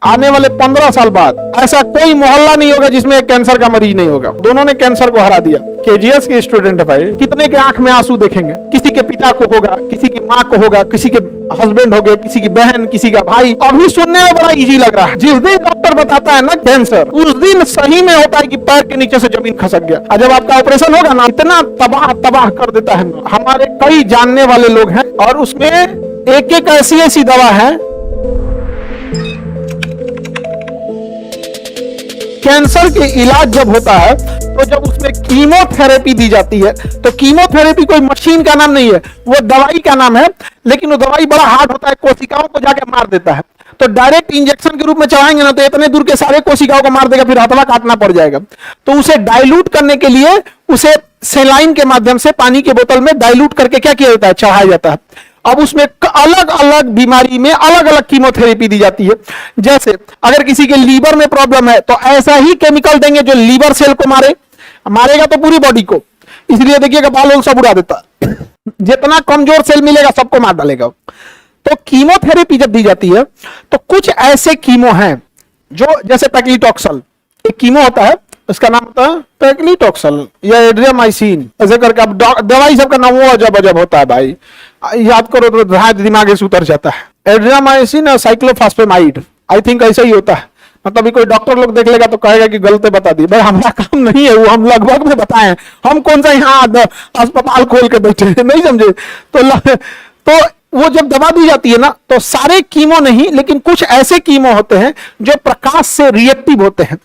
आने वाले 15 साल बाद ऐसा कोई मोहल्ला नहीं होगा जिसमें कैंसर का मरीज नहीं होगा। दोनों ने कैंसर को हरा दिया। केजीएस के स्टूडेंट है भाई, कितने के आंख में आंसू देखेंगे। किसी के पिता को होगा, किसी की माँ को होगा, किसी के हस्बैंड हो गए, किसी की बहन, किसी का भाई। अभी सुनने में बड़ा इजी लग रहा है। जिस दिन डॉक्टर बताता है ना कैंसर, उस दिन सही में होता है कि पैर के नीचे से जमीन खसक गया। और जब आपका ऑपरेशन होगा ना, इतना तबाह तबाह कर देता है। हमारे कई जानने वाले लोग हैं और उसमें एक एक ऐसी ऐसी दवा है। कैंसर के इलाज जब होता है तो जब उसमें कीमोथेरेपी दी जाती है, तो कीमोथेरेपी कोई मशीन का नाम नहीं है, वो दवाई का नाम है। लेकिन वो दवाई बड़ा हार्ड होता है, कोशिकाओं को जाके मार देता है। तो डायरेक्ट इंजेक्शन के रूप में चलाएंगे ना तो इतने दूर के सारे कोशिकाओं को मार देगा, फिर हथवा काटना पड़ जाएगा। तो उसे डाइल्यूट करने के लिए उसे सेलाइन के माध्यम से पानी के बोतल में डाइल्यूट करके क्या किया जाता है, चढ़ाया जाता है। अब उसमें अलग अलग बीमारी में अलग अलग कीमोथेरेपी दी जाती है। जैसे अगर किसी के लीवर में प्रॉब्लम है तो ऐसा ही केमिकल देंगे जो लीवर सेल को मारेगा तो पूरी बॉडी को। इसलिए देखिएगा बाल सब उड़ा देता है। जितना कमजोर सेल मिलेगा सबको मार डालेगा। तो कीमोथेरेपी जब दी जाती है तो कुछ ऐसे कीमो हैं जो, जैसे पैक्लिटॉक्सल एक कीमो होता है, इसका नाम होता है पैक्लिटॉक्सल या एड्रियामाइसिन। ऐसे करके अब दवाई सबका नाम वो अजब अजब होता है भाई, याद करो तो दिमाग से उतर जाता है। एड्रियामाइसिन और साइक्लोफॉस्फेमाइड, आई थिंक ऐसा ही होता है। मतलब कोई डॉक्टर लोग देख लेगा तो कहेगा कि गलत बता दी। भाई हमारा काम नहीं है वो, हम लगभग में बताएं। हम कौन सा यहाँ अस्पताल खोल के बैठे हैं, नहीं समझे। तो वो जब दवा दी जाती है ना, तो सारे कीमो नहीं, लेकिन कुछ ऐसे कीमो होते हैं जो प्रकाश से रिएक्टिव होते हैं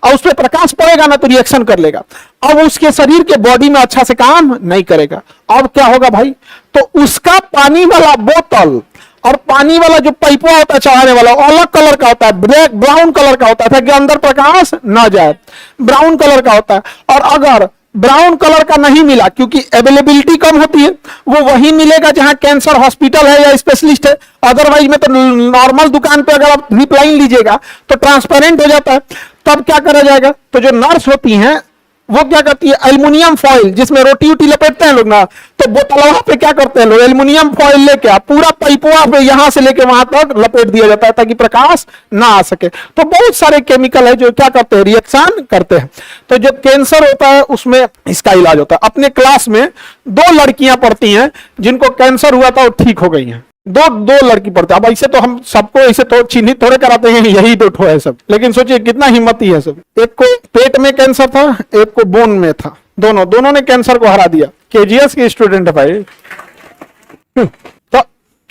और उसमें प्रकाश पड़ेगा ना तो रिएक्शन कर लेगा। अब उसके शरीर के बॉडी में अच्छा से काम नहीं करेगा। अब क्या होगा भाई, तो उसका पानी वाला बोतल और पानी वाला जो पाइपवा होता है चढ़ाने वाला, अलग कलर का होता है, ब्लैक ब्राउन कलर का होता है ताकि अंदर प्रकाश ना जाए। ब्राउन कलर का होता है। और अगर ब्राउन कलर का नहीं मिला, क्योंकि अवेलेबिलिटी कम होती है, वो वही मिलेगा जहां कैंसर हॉस्पिटल है या स्पेशलिस्ट है। अदरवाइज में तो नॉर्मल दुकान पे अगर आप रिप्लाइन लीजिएगा तो ट्रांसपेरेंट हो जाता है। तब क्या करा जाएगा, तो जो नर्स होती हैं वो क्या करती है, एल्युमिनियम फॉइल जिसमें रोटी वोटी लपेटते हैं लोग ना, तो बोतलवा पे क्या करते हैं लोग, एल्युमिनियम फॉइल लेके पूरा पाइपवा पे यहां से लेके वहां तक लपेट दिया जाता है ताकि प्रकाश ना आ सके। तो बहुत सारे केमिकल है जो क्या करते हैं, रिएक्शन करते हैं। तो जब कैंसर होता है उसमें इसका इलाज होता है। अपने क्लास में 2 लड़कियां पढ़ती हैं जिनको कैंसर हुआ था, वो ठीक हो गई हैं। दो लड़की पढ़ते। अब ऐसे तो हम सबको ऐसे तो चिन्हित थोड़े कराते हैं यही 2 ठो है सब, लेकिन सोचिए कितना हिम्मती है सब। एक को पेट में कैंसर था, एक को बोन में था। दोनों ने कैंसर को हरा दिया। केजीएस के स्टूडेंट है भाई। तो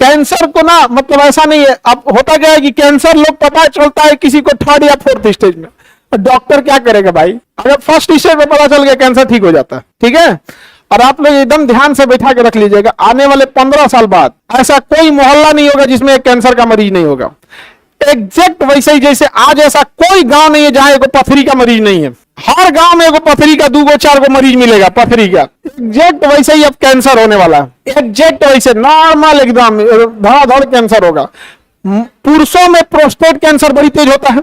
कैंसर को ना, मतलब ऐसा नहीं है। अब होता क्या है कि कैंसर लोग पता चलता है किसी को 3rd या 4th स्टेज में। डॉक्टर क्या करेगा भाई, अगर 1st स्टेज में पता चल गया कैंसर, ठीक हो जाता है। ठीक है। और आप लोग एकदम ध्यान से बैठा के रख लीजिएगा, आने वाले 15 साल बाद ऐसा कोई मोहल्ला नहीं होगा जिसमें कैंसर का मरीज नहीं होगा। एग्जैक्ट वैसे ही जैसे आज ऐसा कोई गांव नहीं है जहां एगो पथरी का मरीज नहीं है। हर गांव में एगो पथरी का 2-4 गो मरीज मिलेगा पथरी का। एग्जैक्ट वैसे ही अब कैंसर होने वाला है। एग्जैक्ट वैसे नॉर्मल एकदम धड़ाधड़ कैंसर होगा। पुरुषों में प्रोस्टेट कैंसर बड़ी तेज होता है।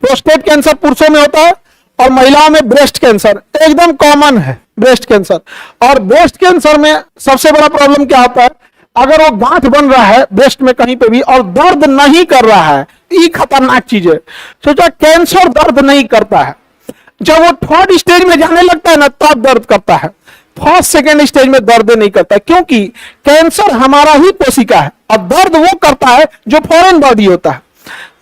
प्रोस्टेट कैंसर पुरुषों में होता है और महिलाओं में ब्रेस्ट कैंसर एकदम कॉमन है। ब्रेस्ट कैंसर, और ब्रेस्ट कैंसर में सबसे बड़ा प्रॉब्लम क्या होता है, अगर वो गांठ बन रहा है ब्रेस्ट में कहीं पे भी और दर्द नहीं कर रहा है, ये खतरनाक चीज है। सोचा कैंसर दर्द नहीं करता है, जब वो 3rd स्टेज में जाने लगता है ना तब दर्द करता है। 1st 2nd स्टेज में दर्द नहीं करता है, क्योंकि कैंसर हमारा ही कोशिका है और दर्द वो करता है जो फॉरेन बॉडी होता है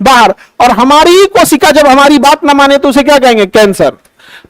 बाहर। और हमारी ही कोशिका जब हमारी बात ना माने तो उसे क्या कहेंगे, कैंसर।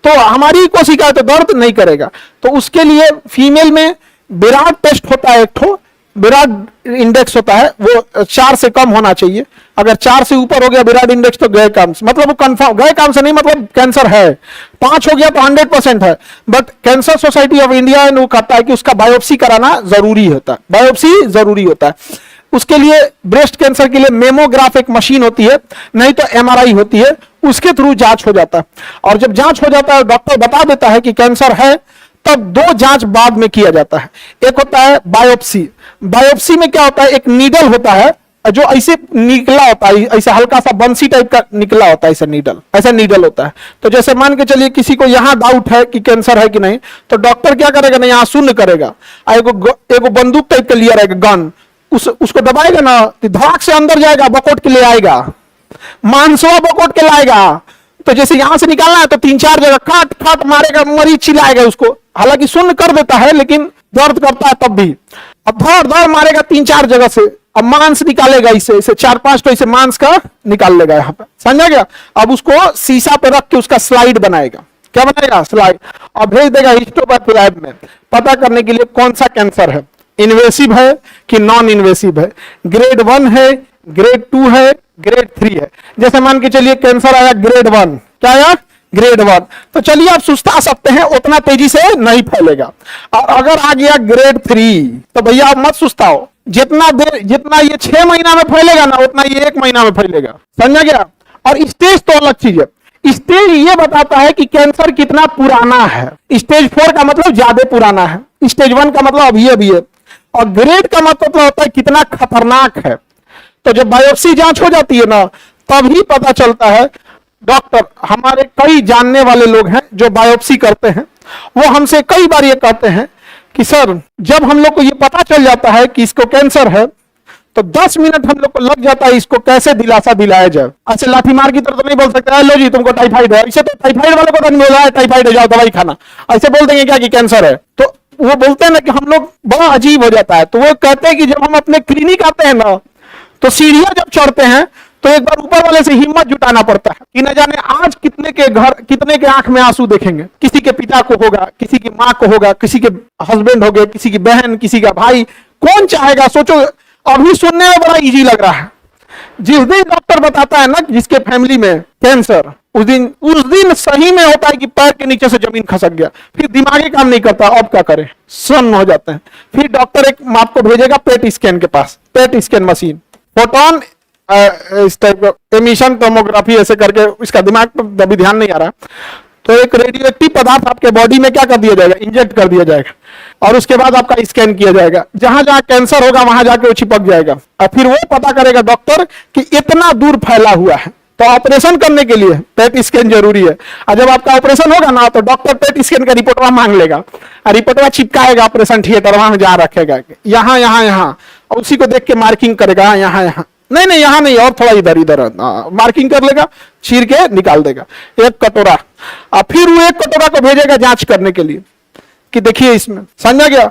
तो हमारी कोशिका तो दर्द नहीं करेगा। तो उसके लिए फीमेल में विराट टेस्ट होता है, एक ठो विराट इंडेक्स होता है, वो 4 से कम होना चाहिए। अगर 4 से ऊपर हो गया विराट इंडेक्स तो गए काम से, मतलब वो कंफर्म, गए काम से नहीं मतलब कैंसर है। 5 हो गया तो 100% है। But cancer society of India वो कहता है कि उसका बायोप्सी कराना जरूरी होता है। बायोप्सी जरूरी होता है। उसके लिए ब्रेस्ट कैंसर के लिए मेमोग्राफ एक मशीन होती है, नहीं तो एमआरआई होती है, उसके थ्रू जांच हो जाता है। और जब जांच हो जाता है डॉक्टर बता देता है कि कैंसर है, तब 2 जांच बाद में किया जाता है। एक होता है बायोप्सी। बायोप्सी में क्या होता है, एक नीडल होता है जो ऐसे निकला होता है, ऐसा हल्का सा बंसी टाइप का निकला होता है, ऐसा नीडल होता है। तो जैसे मान के चलिए किसी को यहां डाउट है कि कैंसर है कि नहीं, तो डॉक्टर क्या करेगा ना, यहां शून्य करेगा, एगो बंदूक टाइप का लिया रहेगा, गन, उसको दबाएगा ना, धड़ाक से अंदर जाएगा, बकोट के ले आएगा। मांसवा बकोट के लाएगा। तो जैसे यहां से निकालना है तो 3-4 जगह काट काट मारेगा, मरीज चिल्लाएगा उसको, हालांकि सुन्न कर देता है लेकिन दर्द करता है तब भी। अब धड़ धड़ मारेगा 3-4 जगह से, अब मांस निकालेगा, इसे 4-5 तो इसे मांस का निकाल लेगा यहाँ पे, समझा गया। अब उसको शीशा पे रख के उसका स्लाइड बनाएगा। क्या बनाएगा? स्लाइड। और भेज देगा हिस्टोपैथ लैब में पता करने के लिए कौन सा कैंसर है, इन्वेसिव है कि नॉन इन्वेसिव है, ग्रेड 1 है, ग्रेड 2 है, ग्रेड 3 है। जैसे मान के चलिए कैंसर आया ग्रेड 1, क्या आया? ग्रेड 1, तो चलिए आप सुस्ता सकते हैं, उतना तेजी से नहीं फैलेगा। और अगर आ गया ग्रेड 3 तो भैया आप मत सुस्ताओ, जितना ये 6 महीना में फैलेगा ना उतना ये 1 महीना में फैलेगा, समझा गया। और स्टेज तो अलग चीज है, स्टेज ये बताता है कि कैंसर कितना पुराना है। स्टेज 4 का मतलब ज्यादा पुराना है, स्टेज 1 का मतलब अभी है, और ग्रेड का मतलब होता है कितना खतरनाक है। तो जब बायोप्सी जांच हो जाती है ना तभी पता चलता है। डॉक्टर हमारे कई जानने वाले लोग हैं जो बायोप्सी करते हैं, वो हमसे कई बार ये कहते हैं कि सर जब हम लोग को ये पता चल जाता है कि इसको कैंसर है तो 10 मिनट हम लोग को लग जाता है इसको कैसे दिलासा दिलाया जाए। ऐसे लाठी मार की तरह तो नहीं बोल सकते लो जी तुमको टाइफाइड है, ऐसे तो टाइफाइड वाले को तो नहीं बोला है टाइफाइड है जाओ दवाई खाना, ऐसे बोल देंगे क्या कि कैंसर है। तो वो बोलते हैं ना कि हम लोग बड़ा अजीब हो जाता है। तो वो कहते हैं कि जब हम अपने क्लिनिक आते हैं ना तो सीढ़ियां जब चढ़ते हैं तो एक बार ऊपर वाले से हिम्मत जुटाना पड़ता है कि न जाने आज कितने के आंख में आंसू देखेंगे। किसी के पिता को होगा, किसी की माँ को होगा, किसी के हस्बैंड हो गए, किसी की बहन, किसी का भाई, कौन चाहेगा? सोचो अभी सुनने में बड़ा इजी लग रहा है, जिस दिन डॉक्टर बताता है ना जिसके फैमिली में कैंसर, उस दिन सही में होता है कि पैर के नीचे से जमीन खसक गया, फिर दिमागी काम नहीं करता, अब क्या करें, सन्न हो जाते हैं। फिर डॉक्टर एक आपको भेजेगा पेट स्कैन के पास, पेट स्कैन मशीन, फोटोन इस टाइप का एमिशन टोमोग्राफी ऐसे करके, इसका दिमाग पर अभी ध्यान नहीं आ रहा। तो एक रेडियोएक्टिव पदार्थ आपके बॉडी में क्या कर दिया जाएगा, इंजेक्ट कर दिया जाएगा, और उसके बाद आपका स्कैन किया जाएगा, जहां जहां कैंसर होगा वहां जाके वो चिपक जाएगा, और फिर वो पता करेगा डॉक्टर कि इतना दूर फैला हुआ है। तो ऑपरेशन करने के लिए पेट स्कैन जरूरी है, और जब आपका ऑपरेशन होगा ना तो डॉक्टर पेट स्कैन का रिपोर्टवा मांग लेगा, और रिपोर्टवा चिपकाएगा ऑपरेशन थिएटर वहां जहां रखेगा, यहाँ यहाँ यहाँ, और उसी को देख के मार्किंग करेगा, यहाँ यहाँ नहीं यहाँ नहीं, और थोड़ा इधर मार्किंग कर लेगा, चीर के निकाल देगा 1 कटोरा, और फिर वो 1 कटोरा को भेजेगा जांच करने के लिए कि देखिए इसमें, समझा गया।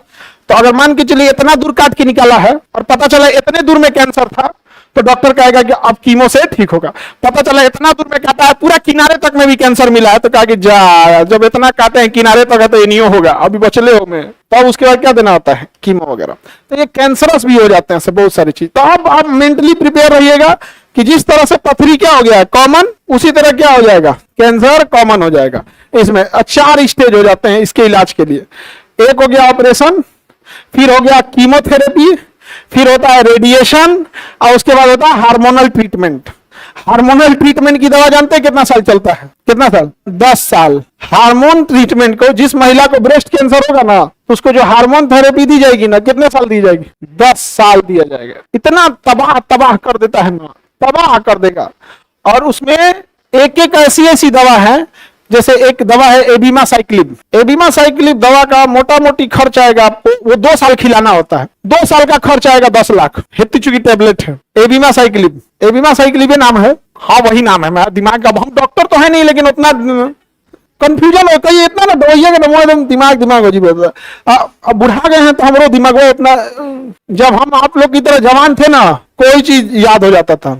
तो अगर मान के चलिए इतना दूर काट के निकाला है और पता चला इतने दूर में कैंसर था तो डॉक्टर कहेगा कि अब कीमो से ठीक होगा। पता चला इतना दूर में काटा है पूरा किनारे तक में भी कैंसर मिला है तो कहा कि जा, जब इतना काटे हैं किनारे तक है तो ये नहीं होगा, अभी बचले हो में, तो उसके बाद क्या देना होता है, कीमो वगैरह। तो ये कैंसरस भी हो जाते हैं बहुत सारी चीज। तो अब आप मेंटली प्रिपेयर रहिएगा कि जिस तरह से पथरी क्या हो गया है कॉमन, उसी तरह क्या हो जाएगा, कैंसर कॉमन हो जाएगा। इसमें 4 स्टेज हो जाते हैं इसके इलाज के लिए। एक हो गया ऑपरेशन, फिर हो गया कीमोथेरेपी, फिर होता है रेडिएशन, और उसके बाद होता है हार्मोनल ट्रीटमेंट। हार्मोनल ट्रीटमेंट की दवा जानते हैं कितना साल चलता है, कितना साल, 10 साल। हार्मोन ट्रीटमेंट को, जिस महिला को ब्रेस्ट कैंसर होगा ना तो उसको जो हार्मोन थेरेपी दी जाएगी ना, कितने साल दी जाएगी, 10 साल दिया जाएगा। इतना तबाह कर देता है ना, तबाह कर देगा। और उसमें एक ऐसी दवा है, जैसे एक दवा है एबिमासाइक्लिब। एबिमासाइक्लिब दवा का मोटा मोटी खर्च आएगा आपको, वो 2 साल खिलाना होता है, 2 साल का खर्च आएगा 10 लाख। हेत्ती चुकी टेबलेट है एबिमासाइक्लिब, एबिमासाइक्लिब नाम है, हाँ वही नाम है। मेरा दिमाग का, हम डॉक्टर तो है नहीं लेकिन उतना कंफ्यूजन होता है, इतना ना दवाइया का एकदम दिमाग अजीब होता है। अब बुढ़ा गए हैं तो हमारे दिमाग में इतना, जब हम आप लोग की तरह जवान थे ना कोई चीज याद हो जाता था।